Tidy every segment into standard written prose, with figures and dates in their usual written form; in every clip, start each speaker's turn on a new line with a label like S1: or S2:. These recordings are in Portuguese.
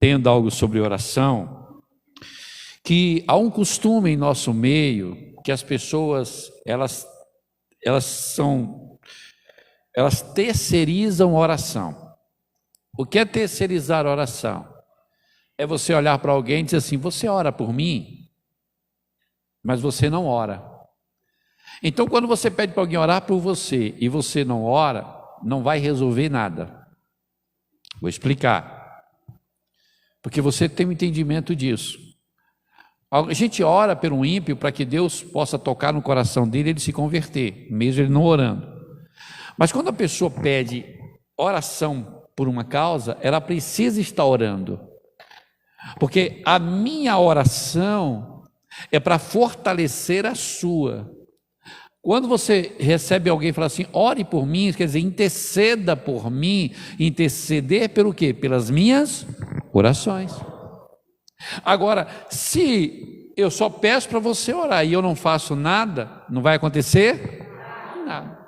S1: tendo algo sobre oração, que há um costume em nosso meio que as pessoas elas terceirizam a oração. O que é terceirizar a oração? É você olhar para alguém e dizer assim: você ora por mim, mas você não ora. Então, quando você pede para alguém orar por você e você não ora, não vai resolver nada. Vou explicar. Porque você tem um entendimento disso. A gente ora por um ímpio para que Deus possa tocar no coração dele e ele se converter, mesmo ele não orando. Mas quando a pessoa pede oração por uma causa, ela precisa estar orando. Porque a minha oração é para fortalecer a sua. Quando você recebe alguém e fala assim: ore por mim, quer dizer, interceda por mim. Interceder pelo quê? Pelas minhas orações. Agora, se eu só peço para você orar e eu não faço nada, não vai acontecer nada.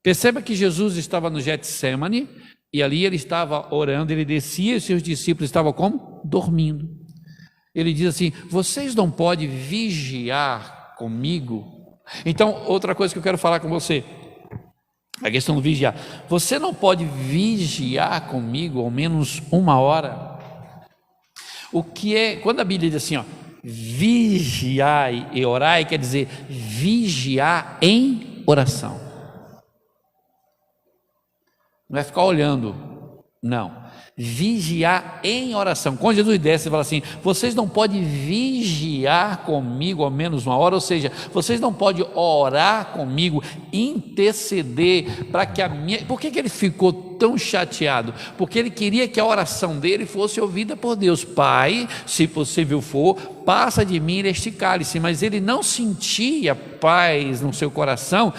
S1: Perceba que Jesus estava no Getsemane e ali ele estava orando, ele descia e seus discípulos estavam como? Dormindo. Ele diz assim: vocês não podem vigiar comigo? Então, outra coisa que eu quero falar com você, a questão do vigiar. Você não pode vigiar comigo ao menos 1 hora? O que é, quando a Bíblia diz assim, ó, vigiai e orai, quer dizer vigiar em oração. Não é ficar olhando, não. Vigiar em oração. Quando Jesus desce e fala assim: vocês não podem vigiar comigo ao menos 1 hora, ou seja, vocês não podem orar comigo, interceder para que a minha... Por que ele ficou tão chateado? Porque ele queria que a oração dele fosse ouvida por Deus. Pai, se possível for, passa de mim este cálice. Mas ele não sentia paz no seu coração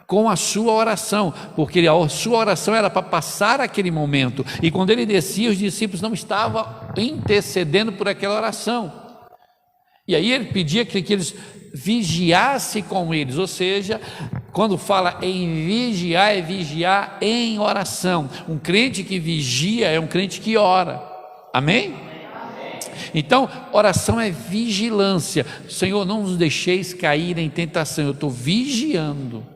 S1: com a sua oração, porque a sua oração era para passar aquele momento, e quando ele descia, os discípulos não estavam intercedendo por aquela oração, e aí ele pedia que eles vigiassem com eles, ou seja, quando fala em vigiar, é vigiar em oração. Um crente que vigia é um crente que ora, amém? Então, oração é vigilância. Senhor, não nos deixeis cair em tentação, eu estou vigiando.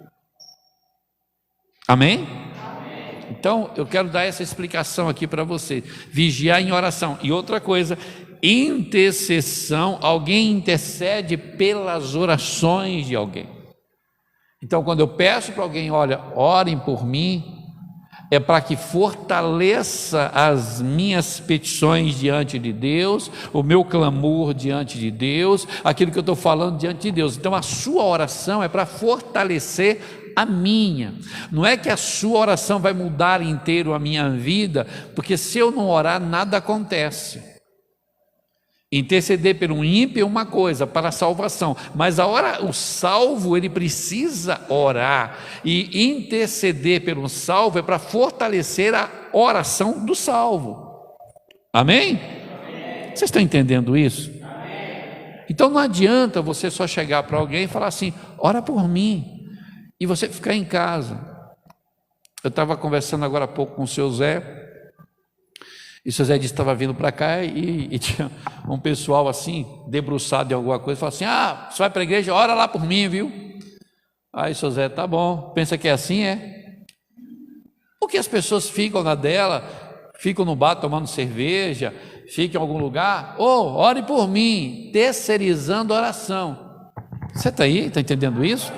S1: Amém? Amém? Então, eu quero dar essa explicação aqui para você. Vigiar em oração. E outra coisa, intercessão. Alguém intercede pelas orações de alguém. Então, quando eu peço para alguém: olha, orem por mim, é para que fortaleça as minhas petições diante de Deus, o meu clamor diante de Deus, aquilo que eu estou falando diante de Deus. Então, a sua oração é para fortalecer a minha. Não é que a sua oração vai mudar inteiro a minha vida, porque se eu não orar, nada acontece. Interceder pelo ímpio é uma coisa, para a salvação, mas o salvo, ele precisa orar, e interceder pelo salvo é para fortalecer a oração do salvo. Amém? Amém. Vocês estão entendendo isso? Amém. Então não adianta você só chegar para alguém e falar assim: ora por mim, e você ficar em casa. Eu estava conversando agora há pouco com o seu Zé, e o seu Zé disse que estava vindo para cá e tinha um pessoal assim, debruçado em alguma coisa, falou assim: ah, você vai para a igreja, ora lá por mim, viu? Aí o seu Zé: tá bom, pensa que é assim, é? Porque as pessoas ficam na dela, ficam no bar tomando cerveja, ficam em algum lugar, ore por mim, terceirizando a oração. Você está aí, está entendendo isso?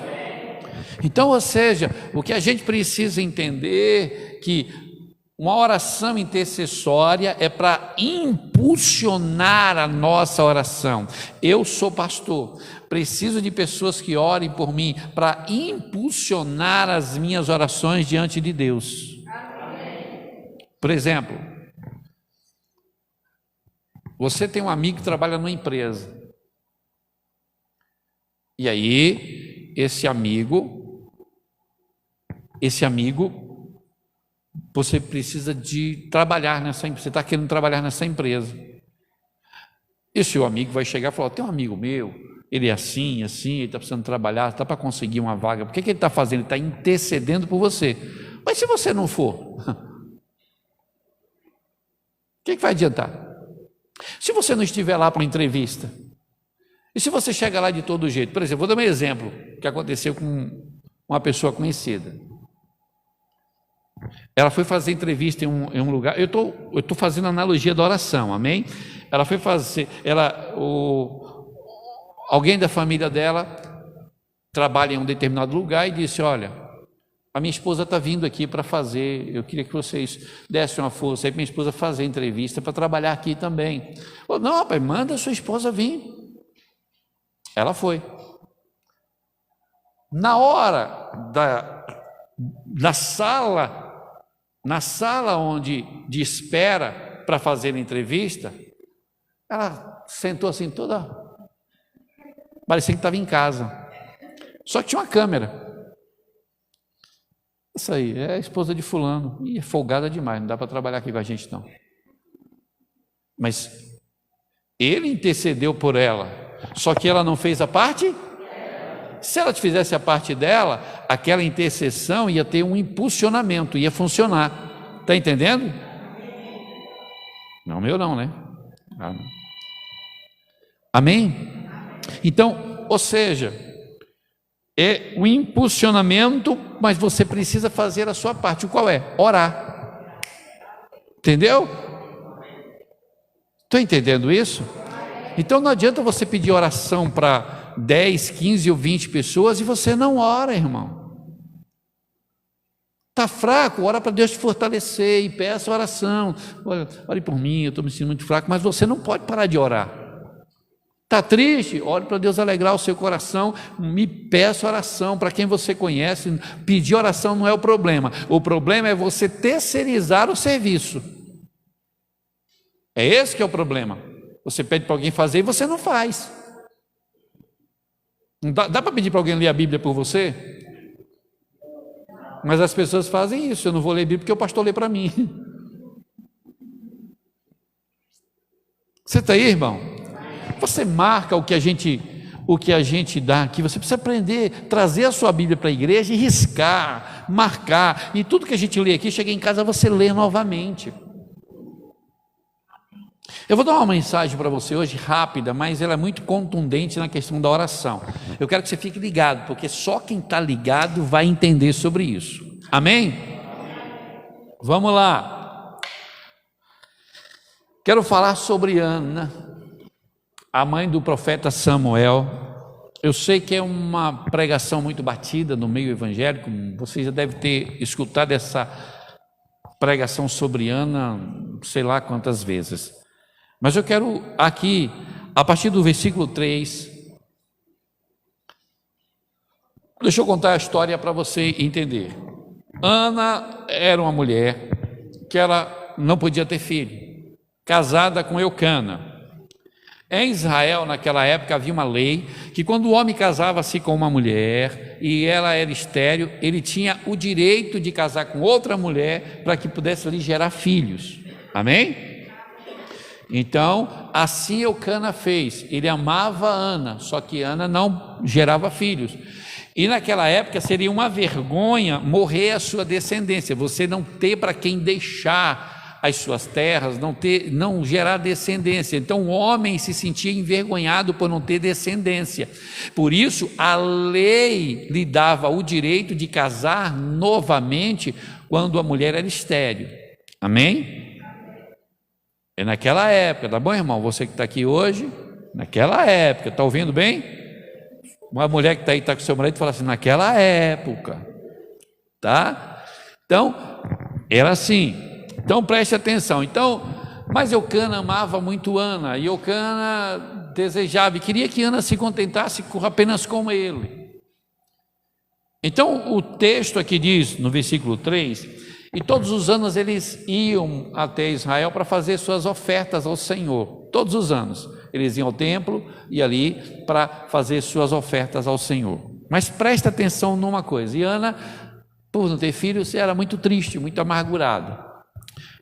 S1: Então, ou seja, o que a gente precisa entender que uma oração intercessória é para impulsionar a nossa oração. Eu sou pastor, preciso de pessoas que orem por mim para impulsionar as minhas orações diante de Deus. Por exemplo, você tem um amigo que trabalha numa empresa, e aí esse amigo, você precisa de trabalhar nessa empresa, você está querendo trabalhar nessa empresa, e o seu amigo vai chegar e falar: tem um amigo meu, ele é assim, ele está precisando trabalhar, está para conseguir uma vaga. Por que ele está fazendo? Ele está intercedendo por você. Mas se você não for, que vai adiantar? Se você não estiver lá para uma entrevista, e se você chega lá de todo jeito, por exemplo, vou dar um exemplo que aconteceu com uma pessoa conhecida. Ela foi fazer entrevista em um lugar, eu estou fazendo analogia da oração, amém? Ela foi fazer, alguém da família dela trabalha em um determinado lugar e disse: olha, a minha esposa está vindo aqui para fazer, eu queria que vocês dessem uma força aí para minha esposa fazer entrevista para trabalhar aqui também. Falou: não, rapaz, manda a sua esposa vir. Ela foi. Na hora na sala onde de espera para fazer a entrevista, ela sentou assim toda, parecia que estava em casa, só que tinha uma câmera. Isso aí, é a esposa de fulano, e é folgada demais, não dá para trabalhar aqui com a gente não. Mas ele intercedeu por ela, só que ela não fez a parte. Se ela fizesse a parte dela, aquela intercessão ia ter um impulsionamento, ia funcionar. Está entendendo? Não, meu não, né? Amém? Então, ou seja, é um impulsionamento, mas você precisa fazer a sua parte. Qual é? Orar. Entendeu? Estou entendendo isso? Então não adianta você pedir oração para 10, 15 ou 20 pessoas e você não ora, irmão. Está fraco, ora para Deus te fortalecer e peça oração. Ore por mim, eu estou me sentindo muito fraco, mas você não pode parar de orar. Está triste? Ore para Deus alegrar o seu coração, me peça oração para quem você conhece. Pedir oração não é o problema é você terceirizar o serviço. É esse que é o problema. Você pede para alguém fazer e você não faz. Não dá para pedir para alguém ler a Bíblia por você? Mas as pessoas fazem isso. Eu não vou ler a Bíblia porque o pastor lê para mim. Você está aí, irmão? Você marca o que a gente dá aqui. Você precisa aprender, trazer a sua Bíblia para a igreja e riscar, marcar. E tudo que a gente lê aqui, chega em casa, você lê novamente. Eu vou dar uma mensagem para você hoje rápida, mas ela é muito contundente na questão da oração. Eu quero que você fique ligado, porque só quem está ligado vai entender sobre isso. Amém? Vamos lá. Quero falar sobre Ana, a mãe do profeta Samuel. Eu sei que é uma pregação muito batida no meio evangélico, você já deve ter escutado essa pregação sobre Ana, sei lá quantas vezes. Mas eu quero aqui, a partir do versículo 3, deixa eu contar a história para você entender. Ana era uma mulher que ela não podia ter filho, casada com Eucana. Em Israel, naquela época, havia uma lei que quando o homem casava-se com uma mulher e ela era estéril, ele tinha o direito de casar com outra mulher para que pudesse lhe gerar filhos. Amém? Então, assim Eucana fez. Ele amava Ana, só que Ana não gerava filhos. E naquela época seria uma vergonha morrer a sua descendência, você não ter para quem deixar as suas terras, não gerar descendência. Então o homem se sentia envergonhado por não ter descendência. Por isso a lei lhe dava o direito de casar novamente quando a mulher era estéril. Amém? É naquela época, tá bom, irmão? Você que está aqui hoje, naquela época, está ouvindo bem? Uma mulher que está aí, está com seu marido, fala assim, naquela época, tá? Então, era assim. Então, preste atenção. Então, mas Eucana amava muito Ana, e Eucana desejava e queria que Ana se contentasse apenas com ele. Então, o texto aqui diz, no versículo 3, e todos os anos eles iam até Israel para fazer suas ofertas ao Senhor. Todos os anos eles iam ao templo e ali para fazer suas ofertas ao Senhor. Mas presta atenção numa coisa, e Ana, por não ter filhos, era muito triste, muito amargurada.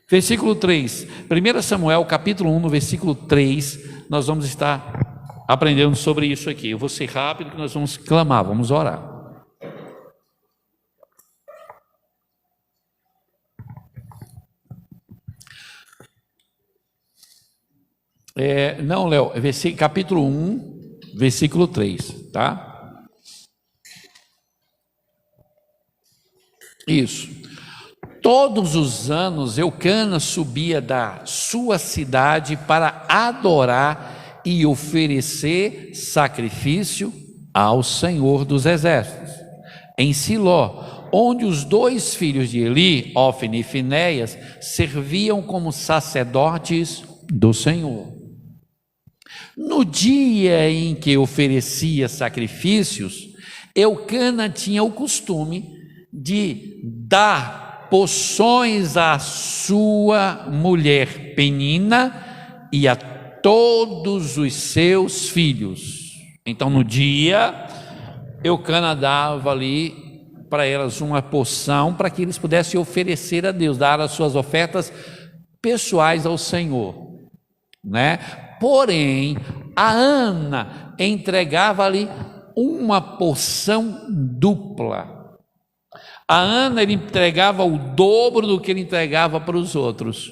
S1: Versículo 3, 1 Samuel capítulo 1, no versículo 3, nós vamos estar aprendendo sobre isso aqui. Eu vou ser rápido que nós vamos clamar, vamos orar. Não, Léo, capítulo 1, versículo 3, tá? Isso. Todos os anos Eucana subia da sua cidade para adorar e oferecer sacrifício ao Senhor dos Exércitos, em Siló, onde os 2 filhos de Eli, Hófni e Finéias, serviam como sacerdotes do Senhor. No dia em que oferecia sacrifícios, Eucana tinha o costume de dar poções à sua mulher Penina e a todos os seus filhos. Então, no dia, Eucana dava ali para elas uma poção para que eles pudessem oferecer a Deus, dar as suas ofertas pessoais ao Senhor, né? Porém, a Ana entregava ali uma porção dupla. A Ana, ele entregava o dobro do que ele entregava para os outros.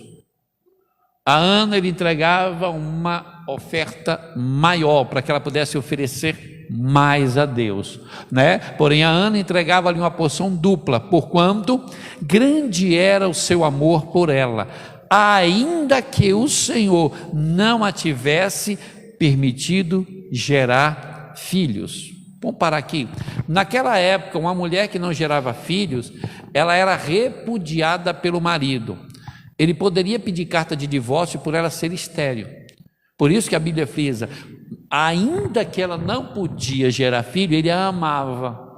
S1: A Ana, ele entregava uma oferta maior para que ela pudesse oferecer mais a Deus, né? Porém, a Ana entregava ali uma porção dupla, porquanto grande era o seu amor por ela, ainda que o Senhor não a tivesse permitido gerar filhos. Vamos parar aqui. Naquela época, uma mulher que não gerava filhos, ela era repudiada pelo marido. Ele poderia pedir carta de divórcio por ela ser estéril. Por isso que a Bíblia frisa, ainda que ela não podia gerar filho, ele a amava.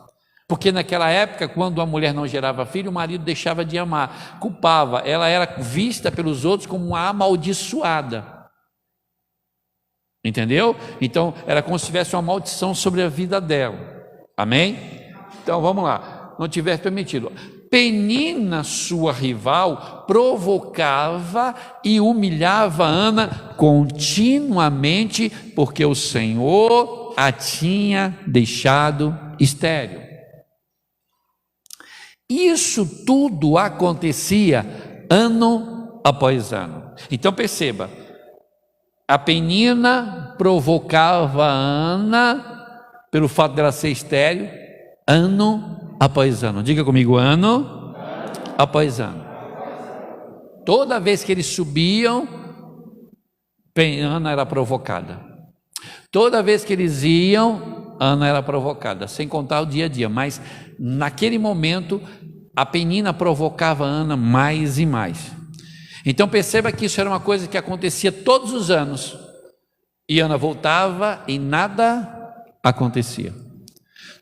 S1: Porque naquela época, quando a mulher não gerava filho, o marido deixava de amar, culpava. Ela era vista pelos outros como uma amaldiçoada. Entendeu? Então, era como se tivesse uma maldição sobre a vida dela. Amém? Então, vamos lá. Não tivesse permitido. Penina, sua rival, provocava e humilhava Ana continuamente, porque o Senhor a tinha deixado estéril. Isso tudo acontecia ano após ano. Então perceba, a Penina provocava a Ana pelo fato dela ser estéril, ano após ano. Diga comigo, ano após ano. Toda vez que eles subiam, Ana era provocada. Toda vez que eles iam, Ana era provocada, sem contar o dia a dia. Mas naquele momento, a Penina provocava a Ana mais e mais. Então perceba que isso era uma coisa que acontecia todos os anos. E Ana voltava e nada acontecia.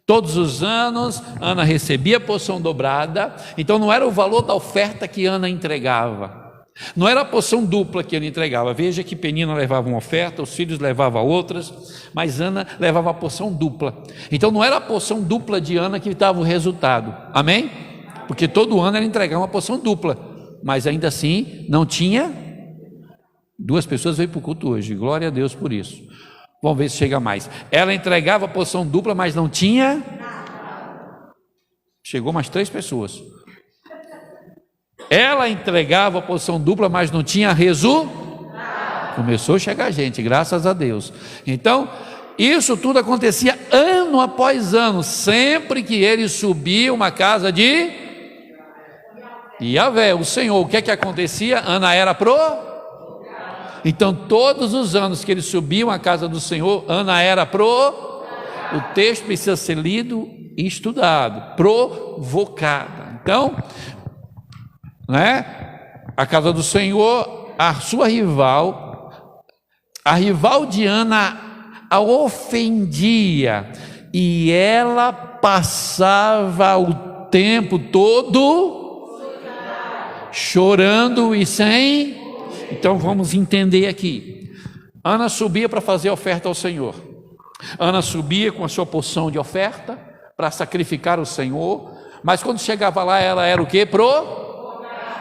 S1: Todos os anos, Ana recebia a porção dobrada. Então não era o valor da oferta que Ana entregava. Não era a porção dupla que ele entregava. Veja que Penina levava uma oferta, os filhos levavam outras, mas Ana levava a porção dupla. Então não era a porção dupla de Ana que dava o resultado. Amém? Porque todo ano ela entregava uma porção dupla, mas ainda assim não tinha. 2 pessoas veio para o culto hoje, glória a Deus por isso. Vamos ver se chega mais. Ela entregava a porção dupla, mas não tinha. Chegou mais 3 pessoas. Ela entregava a porção dupla, mas não tinha resultado. Começou a chegar gente, graças a Deus. Então, isso tudo acontecia ano após ano, sempre que ele subia uma casa de Yahvé, o Senhor. O que é que acontecia? Ana era Então, todos os anos que eles subiam à casa do Senhor, Ana era O texto precisa ser lido e estudado, provocada. Então, a casa do Senhor, a sua rival, a rival de Ana a ofendia, e ela passava o tempo todo chorando e sem. Então vamos entender aqui. Ana subia para fazer oferta ao Senhor. Ana subia com a sua porção de oferta para sacrificar o Senhor, mas quando chegava lá ela era o quê?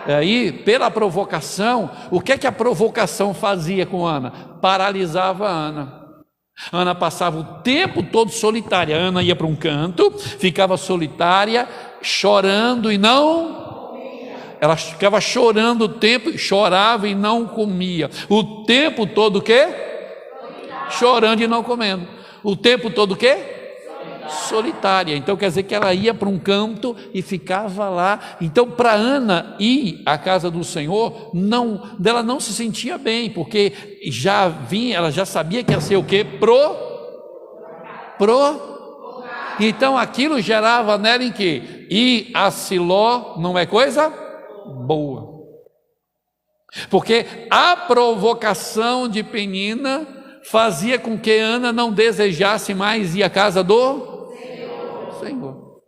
S1: Aí, pela provocação, o que é que a provocação fazia com Ana? Paralisava Ana. Ana passava o tempo todo solitária. Ana ia para um canto, ficava solitária, chorando e não. ela ficava chorando o tempo, chorava e não comia. O tempo todo o quê? Chorando e não comendo. O tempo todo o quê? Solitária. Então quer dizer que ela ia para um canto e ficava lá. Então para Ana ir à casa do Senhor, ela não se sentia bem, porque ela já sabia que ia ser o quê? Então aquilo gerava nela em quê? Ir a Siló não é coisa boa, porque a provocação de Penina fazia com que Ana não desejasse mais ir à casa do Senhor.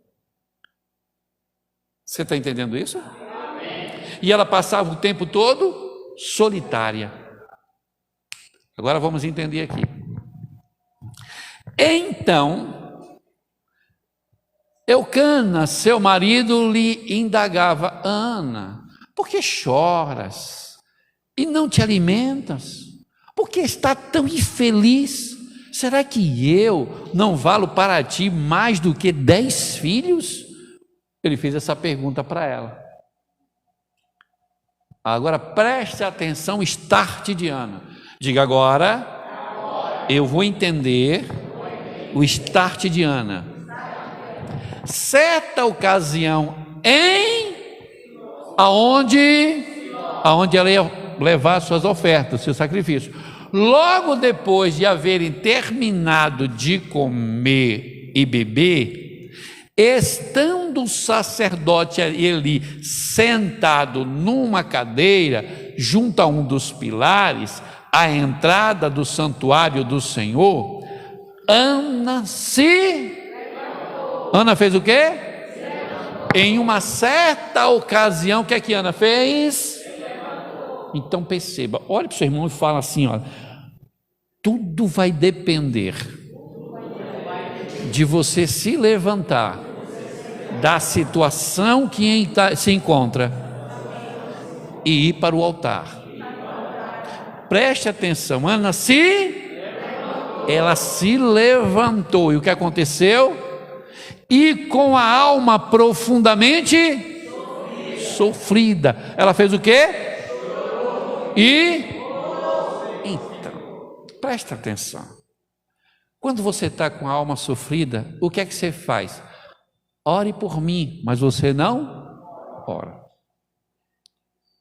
S1: Você está entendendo isso? E ela passava o tempo todo solitária. Agora vamos entender aqui. Então, Eucana, seu marido, lhe indagava: Ana, por que choras e não te alimentas? Por que está tão infeliz? Será que eu não valo para ti mais do que 10 filhos? Ele fez essa pergunta para ela. Agora preste atenção, start de Ana. Diga agora, eu vou entender o start de Ana. Certa ocasião, aonde ela ia levar suas ofertas, seu sacrifício. Logo depois de haverem terminado de comer e beber, estando o sacerdote Eli sentado numa cadeira junto a um dos pilares, à entrada do santuário do Senhor, Ana fez o quê? Em uma certa ocasião, o que é que Ana fez? Então perceba, olha para o seu irmão e fala assim, olha, tudo vai depender de você se levantar da situação que se encontra e ir para o altar. Preste atenção, Ana ela se levantou, e o que aconteceu? E com a alma profundamente sofrida, ela fez o quê? Então, presta atenção. Quando você está com a alma sofrida, o que é que você faz? Ore por mim, mas você não ora.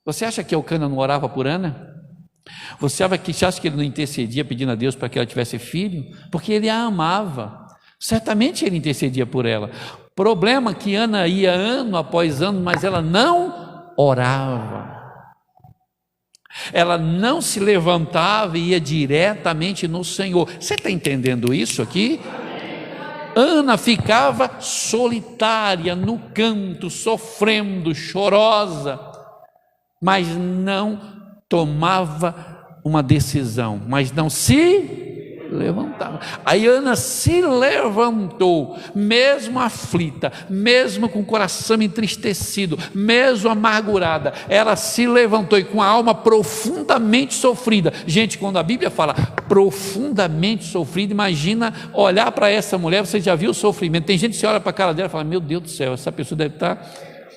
S1: Você acha que Eucana não orava por Ana? Você acha que ele não intercedia pedindo a Deus para que ela tivesse filho? Porque ele a amava. Certamente ele intercedia por ela. Problema que Ana ia ano após ano, mas ela não orava. Ela não se levantava e ia diretamente no Senhor. Você está entendendo isso aqui? Ana ficava solitária no canto, sofrendo, chorosa, mas não tomava uma decisão, mas não se levantava. Aí Ana se levantou, mesmo aflita, mesmo com o coração entristecido, mesmo amargurada, ela se levantou e com a alma profundamente sofrida. Gente, quando a Bíblia fala profundamente sofrida, imagina olhar para essa mulher, você já viu o sofrimento. Tem gente que se olha para a cara dela e fala: meu Deus do céu, essa pessoa deve estar...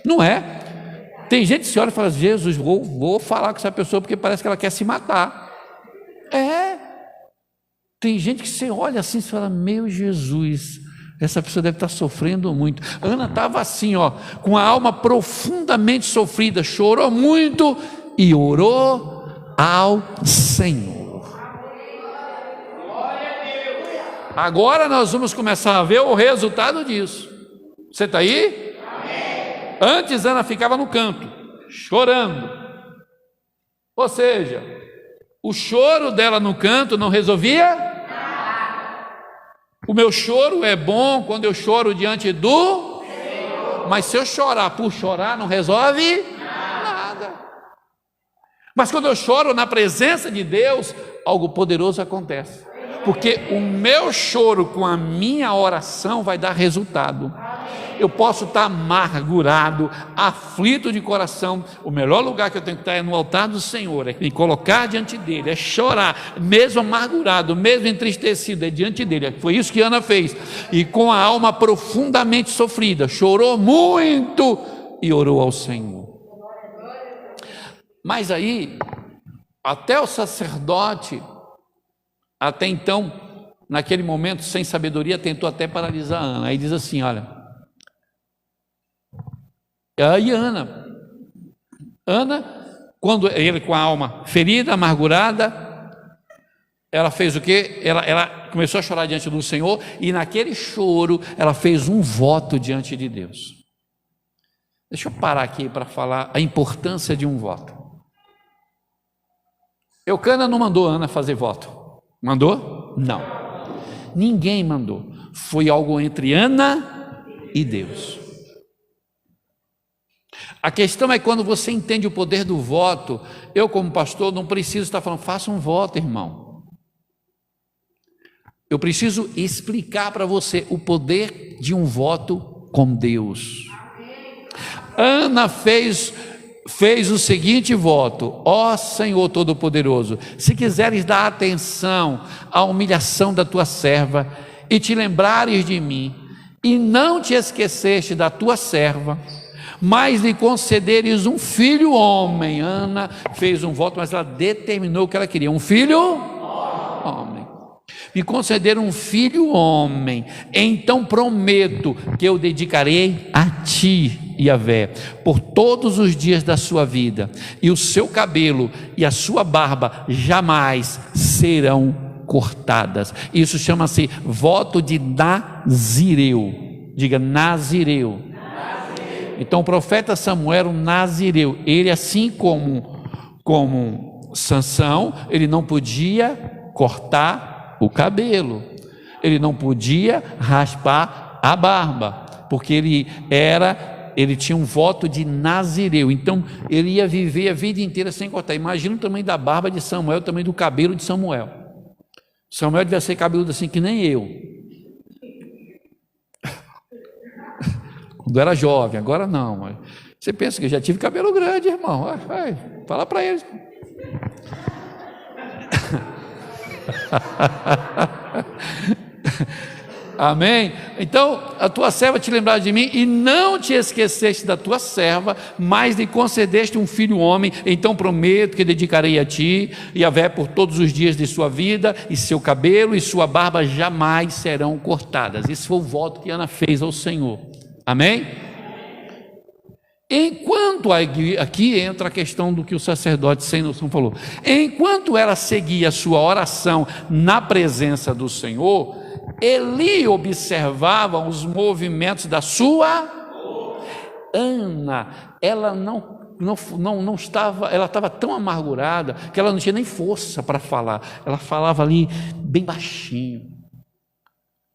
S1: Não é? Tem gente que se olha e fala: Jesus, vou falar com essa pessoa porque parece que ela quer se matar. Tem gente que você olha assim e fala: meu Jesus, essa pessoa deve estar sofrendo muito. Ana estava assim, com a alma profundamente sofrida, chorou muito e orou ao Senhor. Agora nós vamos começar a ver o resultado disso. Você está aí? Antes Ana ficava no canto, chorando. Ou seja, o choro dela no canto não resolvia. O meu choro é bom quando eu choro diante do Senhor. Mas se eu chorar por chorar, não resolve nada. Mas quando eu choro na presença de Deus, algo poderoso acontece. Porque o meu choro com a minha oração vai dar resultado. Eu posso estar amargurado, aflito de coração. O melhor lugar que eu tenho que estar é no altar do Senhor, é me colocar diante dele, é chorar, mesmo amargurado, mesmo entristecido, é diante dele. Foi isso que Ana fez. E com a alma profundamente sofrida, chorou muito e orou ao Senhor. Mas aí, até o sacerdote, até então, naquele momento, sem sabedoria, tentou até paralisar Ana. Aí diz assim, olha, aí Ana, quando ele com a alma ferida, amargurada, ela fez o quê? Ela começou a chorar diante do Senhor, e naquele choro, ela fez um voto diante de Deus. Deixa eu parar aqui para falar a importância de um voto. Eucana não mandou Ana fazer voto. Mandou? Não. Ninguém mandou. Foi algo entre Ana e Deus. A questão é quando você entende o poder do voto. Eu, como pastor, não preciso estar falando, faça um voto, irmão. Eu preciso explicar para você o poder de um voto com Deus. Ana fez o seguinte voto: ó Senhor Todo-Poderoso, se quiseres dar atenção à humilhação da tua serva e te lembrares de mim, e não te esqueceste da tua serva, mas lhe concederes um filho homem. Ana fez um voto, mas ela determinou o que ela queria: um filho homem. Me conceder um filho homem, então prometo que eu dedicarei a ti, Yahvé, por todos os dias da sua vida, e o seu cabelo e a sua barba jamais serão cortadas. Isso chama-se voto de Nazireu. Diga Nazireu. Então o profeta Samuel era um nazireu. Ele, assim como Sansão, ele não podia cortar o cabelo, ele não podia raspar a barba, porque ele tinha um voto de nazireu. Então ele ia viver a vida inteira sem cortar. Imagina o tamanho da barba de Samuel, o tamanho do cabelo de Samuel. Samuel devia ser cabeludo assim que nem eu, quando era jovem. Agora não. Você pensa que eu já tive cabelo grande, irmão? Vai, fala para eles. Amém? Então, a tua serva te lembrava de mim, e não te esqueceste da tua serva, mas lhe concedeste um filho homem. Então prometo que dedicarei a ti, Yahvé, por todos os dias de sua vida, e seu cabelo e sua barba jamais serão cortadas. Esse foi o voto que Ana fez ao Senhor. Amém? Enquanto, aqui entra a questão do que o sacerdote sem noção falou, enquanto ela seguia a sua oração na presença do Senhor, Eli observava os movimentos da sua Ana. Ela não estava, ela estava tão amargurada que ela não tinha nem força para falar. Ela falava ali bem baixinho.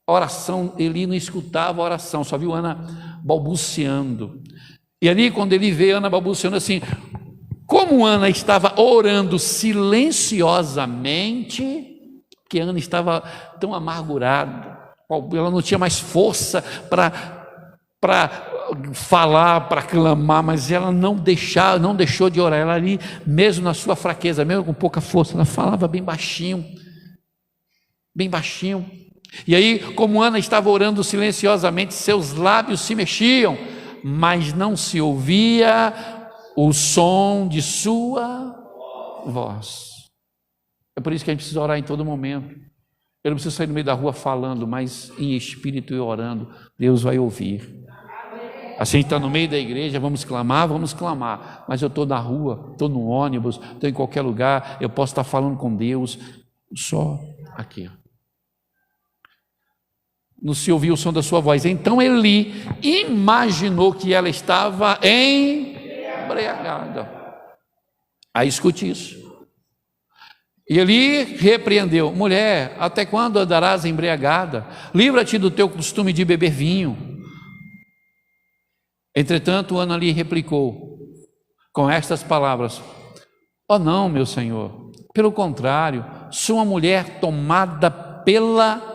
S1: A oração, Eli não escutava a oração, só viu Ana balbuciando. E ali, quando ele vê Ana balbuciando assim, como Ana estava orando silenciosamente, que Ana estava tão amargurada, ela não tinha mais força para falar, para clamar, mas ela não deixou de orar. Ela ali, mesmo na sua fraqueza, mesmo com pouca força, ela falava bem baixinho, bem baixinho. E aí, como Ana estava orando silenciosamente, seus lábios se mexiam, mas não se ouvia o som de sua voz. É por isso que a gente precisa orar em todo momento. Eu não preciso sair no meio da rua falando, mas em espírito e orando, Deus vai ouvir. Assim, está no meio da igreja, vamos clamar, mas eu estou na rua, estou no ônibus, estou em qualquer lugar, eu posso estar falando com Deus, só aqui. Não se ouvia o som da sua voz. Então Eli imaginou que ela estava embriagada. Aí escute isso. E Eli repreendeu: mulher, até quando andarás embriagada? Livra-te do teu costume de beber vinho. Entretanto, Ana lhe replicou com estas palavras: oh não, meu senhor, pelo contrário, sou uma mulher tomada pela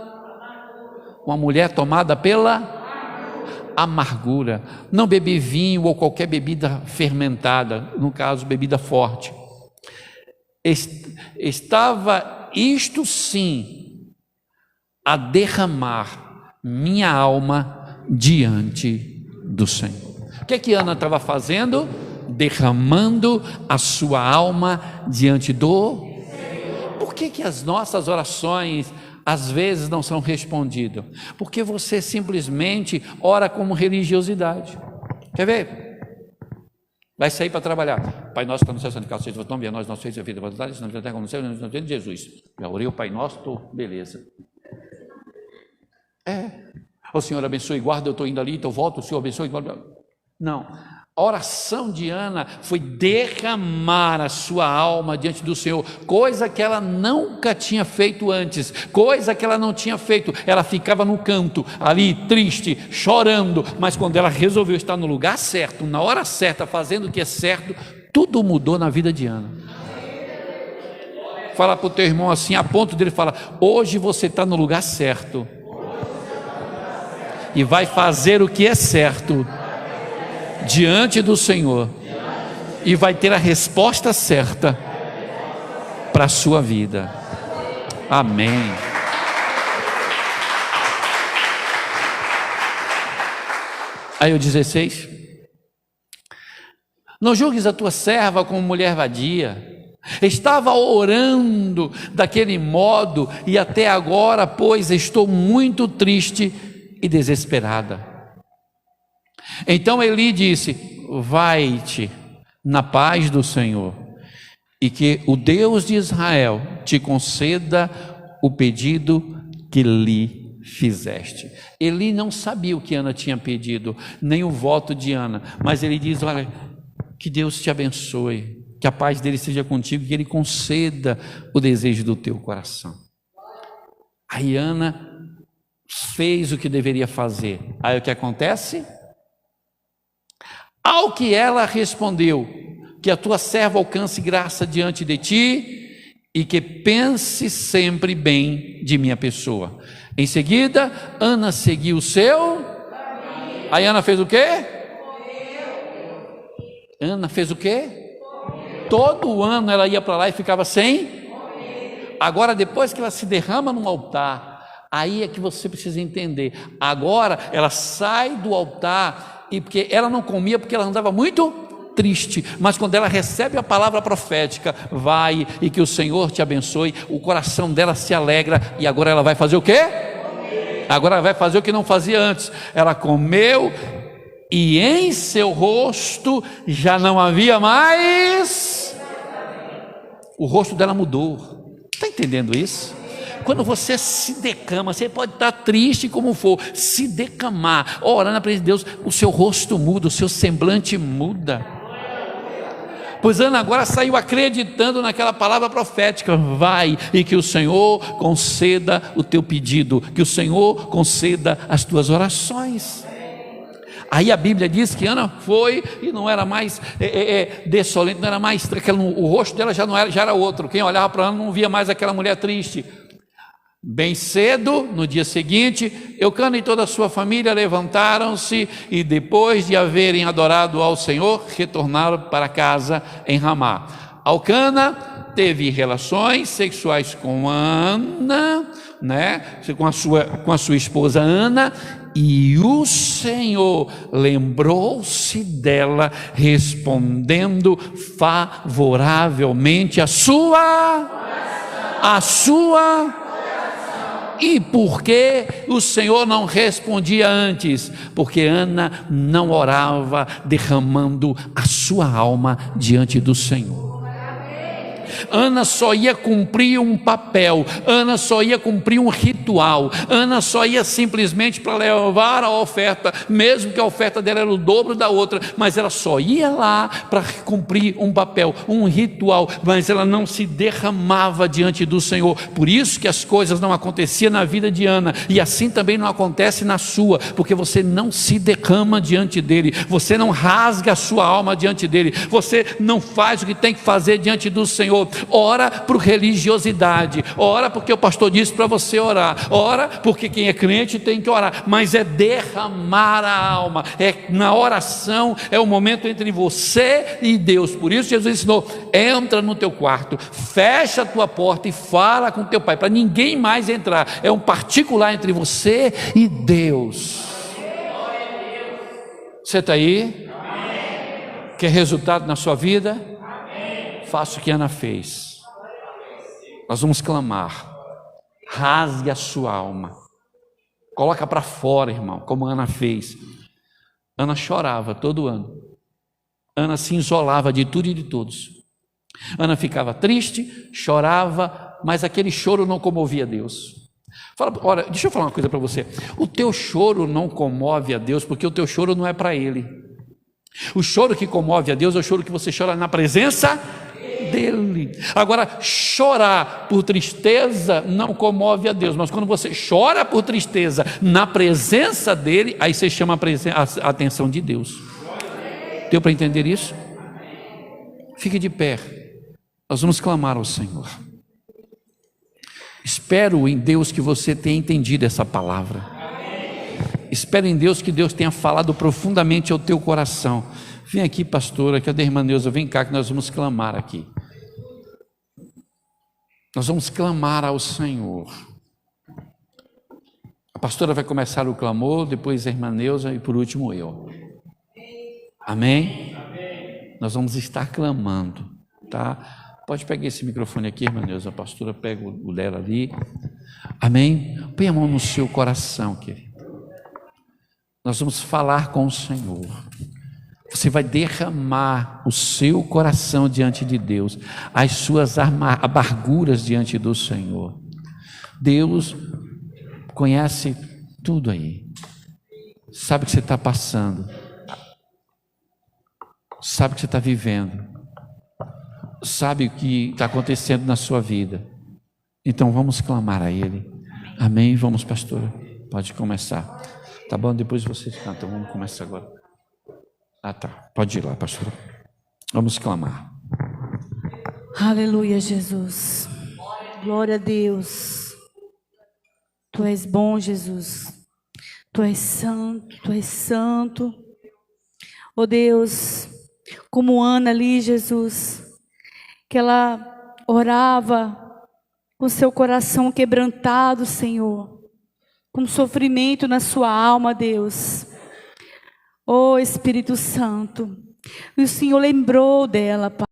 S1: amargura. Não bebi vinho ou qualquer bebida fermentada, no caso, bebida forte. Estava isto sim a derramar minha alma diante do Senhor. O que é que Ana estava fazendo? derramando a sua alma diante do... Por que as nossas orações às vezes não são respondidas? Porque você simplesmente ora como religiosidade. Quer ver? Vai sair para trabalhar. Pai nosso que está no céu, santificado seja o vosso nome, venha a nós, nosso feito, seja feita a vontade, se não tiver como no céu, no nome de Jesus. Já orei o Pai Nosso, beleza. O Senhor abençoe, guarda, eu estou indo ali, então volto, o Senhor abençoe, guarda. Não, a oração de Ana foi derramar a sua alma diante do Senhor, coisa que ela nunca tinha feito antes, coisa que ela não tinha feito. Ela ficava no canto, ali triste, chorando, mas quando ela resolveu estar no lugar certo, na hora certa, fazendo o que é certo, tudo mudou na vida de Ana. Fala para o teu irmão assim, a ponto dele falar: hoje você está no lugar certo e vai fazer o que é certo diante do Senhor, e vai ter a resposta certa para a sua vida. Amém. Aí o 16: não julgues a tua serva como mulher vadia, estava orando daquele modo, e até agora, pois, estou muito triste e desesperada. Então Eli disse: vai-te na paz do Senhor, e que o Deus de Israel te conceda o pedido que lhe fizeste. Eli não sabia o que Ana tinha pedido, nem o voto de Ana, mas ele diz: olha, que Deus te abençoe, que a paz dele seja contigo, que ele conceda o desejo do teu coração. Aí Ana fez o que deveria fazer. Aí o que acontece? Ao que ela respondeu: que a tua serva alcance graça diante de ti, e que pense sempre bem de minha pessoa. Em seguida, Ana seguiu o seu caminho. Aí Ana fez o quê? Ana fez o quê? Todo ano ela ia para lá e ficava sem. Agora, depois que ela se derrama no altar, aí é que você precisa entender. Agora ela sai do altar, e porque ela não comia, porque ela andava muito triste, mas quando ela recebe a palavra profética, vai e que o Senhor te abençoe, o coração dela se alegra, e agora ela vai fazer o quê? Agora ela vai fazer o que não fazia antes. Ela comeu, e em seu rosto já não havia mais, o rosto dela mudou. Está entendendo isso? Quando você se decama, você pode estar triste como for, se decamar, orar na presença de Deus, o seu rosto muda, o seu semblante muda. Pois Ana agora saiu acreditando naquela palavra profética: vai e que o Senhor conceda o teu pedido, que o Senhor conceda as tuas orações. Aí a Bíblia diz que Ana foi e não era mais desolente, não era mais, o rosto dela já era outro. Quem olhava para Ana não via mais aquela mulher triste. Bem cedo, no dia seguinte, Eucana e toda a sua família levantaram-se e, depois de haverem adorado ao Senhor, retornaram para casa em Ramá. Eucana teve relações sexuais com Ana, com a sua esposa Ana, e o Senhor lembrou-se dela, respondendo favoravelmente a sua. E por que o Senhor não respondia antes? Porque Ana não orava derramando a sua alma diante do Senhor. Ana só ia cumprir um papel, Ana só ia cumprir um ritual, Ana só ia simplesmente para levar a oferta, mesmo que a oferta dela era o dobro da outra, mas ela só ia lá para cumprir um papel, um ritual, mas ela não se derramava diante do Senhor. Por isso que as coisas não aconteciam na vida de Ana, e assim também não acontece na sua, porque você não se derrama diante dele, você não rasga a sua alma diante dele, você não faz o que tem que fazer diante do Senhor. Ora por religiosidade, ora porque o pastor disse para você orar, ora porque quem é crente tem que orar, mas é derramar a alma, na oração é o momento entre você e Deus. Por isso Jesus ensinou: entra no teu quarto, fecha a tua porta e fala com teu pai, para ninguém mais entrar, é um particular entre você e Deus. Você está aí? Quer resultado na sua vida? Faça o que Ana fez. Nós vamos clamar. Rasgue a sua alma. Coloca para fora, irmão, como Ana fez. Ana chorava todo ano. Ana se isolava de tudo e de todos. Ana ficava triste, chorava, mas aquele choro não comovia Deus. Olha, deixa eu falar uma coisa para você. O teu choro não comove a Deus, porque o teu choro não é para Ele. O choro que comove a Deus é o choro que você chora na presença dEle. Agora, chorar por tristeza não comove a Deus, mas quando você chora por tristeza na presença dEle, aí você chama a atenção de Deus. Deu para entender isso? Fique de pé. Nós vamos clamar ao Senhor. Espero em Deus que você tenha entendido essa palavra. Espero em Deus que Deus tenha falado profundamente ao teu coração. Vem aqui, pastora, cadê a irmã Neuza? Vem cá que nós vamos clamar aqui. Nós vamos clamar ao Senhor. A pastora vai começar o clamor, depois a irmã Neuza e por último eu. Amém? Nós vamos estar clamando, tá? Pode pegar esse microfone aqui, irmã Neuza, a pastora pega o dela ali. Amém? Põe a mão no seu coração, querido. Nós vamos falar com o Senhor. Você vai derramar o seu coração diante de Deus, as suas amarguras diante do Senhor. Deus conhece tudo aí, sabe o que você está passando, sabe o que você está vivendo, sabe o que está acontecendo na sua vida. Então vamos clamar a Ele. Amém? Vamos, pastora, pode começar. Tá bom? Depois vocês cantam. Vamos começar agora. Ah, tá. Pode ir lá, pastora. Vamos clamar.
S2: Aleluia, Jesus. Glória a Deus. Tu és bom, Jesus. Tu és santo, Tu és santo. Oh Deus, como Ana ali, Jesus, que ela orava com seu coração quebrantado, Senhor, com sofrimento na sua alma, Deus. Oh Espírito Santo, e o Senhor lembrou dela, Pai.